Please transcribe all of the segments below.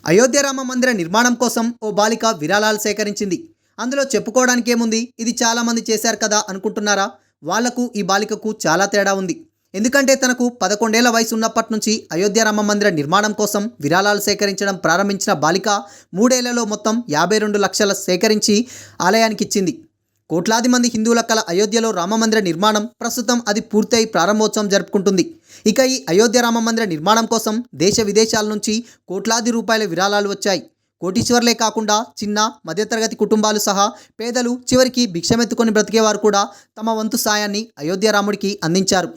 అయోధ్య రామ మందిర నిర్మాణం కోసం ఓ బాలిక విరాళాలు సేకరించింది. అందులో చెప్పుకోవడానికి ఏముంది, ఇది చాలామంది చేశారు కదా అనుకుంటున్నారా? వాళ్లకు ఈ బాలికకు చాలా తేడా ఉంది. ఎందుకంటే తనకు 11 ఏళ్ల వయసు ఉన్నప్పటి నుంచి అయోధ్య రామ మందిర నిర్మాణం కోసం విరాళాలు సేకరించడం ప్రారంభించిన బాలిక 3 ఏళ్లలో మొత్తం 52 లక్షల సేకరించి ఆలయానికి ఇచ్చింది. కోట్లాది మంది హిందువుల కల అయోధ్యలో రామమందిర నిర్మాణం ప్రస్తుతం అది పూర్తయి ప్రారంభోత్సవం జరుపుకుంటుంది. ఇక ఈ అయోధ్య రామమందిర నిర్మాణం కోసం దేశ విదేశాల నుంచి కోట్లాది రూపాయల విరాళాలు వచ్చాయి. కోటీశ్వర్లే కాకుండా చిన్న మధ్యతరగతి కుటుంబాలు సహా పేదలు, చివరికి భిక్షమెత్తుకొని బ్రతికేవారు కూడా తమ వంతు సాయాన్ని అయోధ్య రాముడికి అందించారు.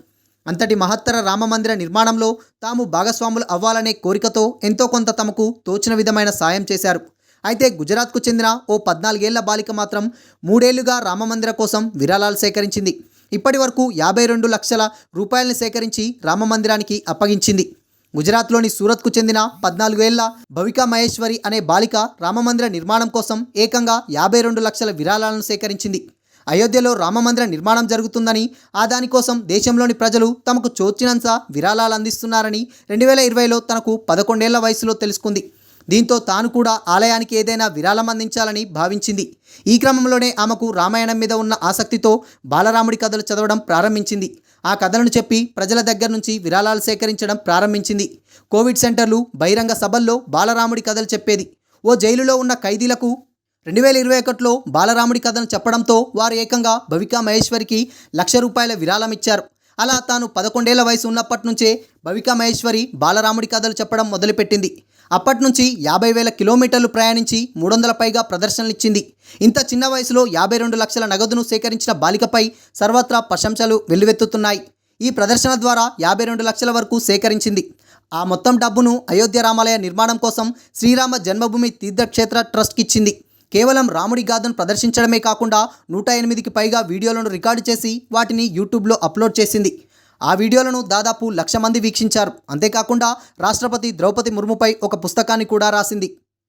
అంతటి మహత్తర రామమందిర నిర్మాణంలో తాము భాగస్వాములు అవ్వాలనే కోరికతో ఎంతో కొంత తమకు తోచిన విధమైన సాయం చేశారు. అయితే గుజరాత్కు చెందిన ఓ 14 ఏళ్ల బాలిక మాత్రం 3 ఏళ్లుగా రామమందిర కోసం విరాళాలు సేకరించింది. ఇప్పటి వరకు 52 లక్షల రూపాయలను సేకరించి రామమందిరానికి అప్పగించింది. గుజరాత్లోని సూరత్కు చెందిన 14 ఏళ్ల భవికా మహేశ్వరి అనే బాలిక రామమందిర నిర్మాణం కోసం ఏకంగా 52 లక్షల విరాళాలను సేకరించింది. అయోధ్యలో రామమందిర నిర్మాణం జరుగుతుందని, దానికోసం దేశంలోని ప్రజలు తమకు చోచినంత విరాళాలు అందిస్తున్నారని 2020లో తనకు 11 ఏళ్ల వయసులో తెలుసుకుంది. దీంతో తాను కూడా ఆలయానికి ఏదైనా విరాళం అందించాలని భావించింది. ఈ క్రమంలోనే ఆమెకు రామాయణం మీద ఉన్న ఆసక్తితో బాలరాముడి కథలు చదవడం ప్రారంభించింది. ఆ కథలను చెప్పి ప్రజల దగ్గర నుంచి విరాళాలు సేకరించడం ప్రారంభించింది. కోవిడ్ సెంటర్లు, బహిరంగ సభల్లో బాలరాముడి కథలు చెప్పేది. ఓ జైలులో ఉన్న ఖైదీలకు 2021లో బాలరాముడి కథను చెప్పడంతో వారు ఏకంగా భవికా మహేశ్వరికి ₹1,00,000 విరాళం ఇచ్చారు. అలా తాను 11 ఏళ్ల వయసు ఉన్నప్పటి నుంచే భవికా మహేశ్వరి బాలరాముడి కథలు చెప్పడం మొదలుపెట్టింది. అప్పటి నుంచి 50,000 కిలోమీటర్లు ప్రయాణించి 300 పైగా ప్రదర్శనలు ఇచ్చింది. ఇంత చిన్న వయసులో 52 లక్షల నగదును సేకరించిన బాలికపై సర్వత్రా ప్రశంసలు వెల్లువెత్తుతున్నాయి. ఈ ప్రదర్శన ద్వారా 52 లక్షల వరకు సేకరించింది. ఆ మొత్తం డబ్బును అయోధ్య రామాలయ నిర్మాణం కోసం శ్రీరామ జన్మభూమి తీర్థక్షేత్ర ట్రస్ట్కి ఇచ్చింది. కేవలం రాముడి గాథను ప్రదర్శించడమే కాకుండా 108కి పైగా వీడియోలను రికార్డు చేసి వాటిని యూట్యూబ్లో అప్లోడ్ చేసింది. ఆ వీడియోలను దాదాపు 1,00,000 మంది వీక్షించారు. అంతేకాకుండా రాష్ట్రపతి ద్రౌపది ముర్ముపై ఒక పుస్తకాన్ని కూడా రాసింది.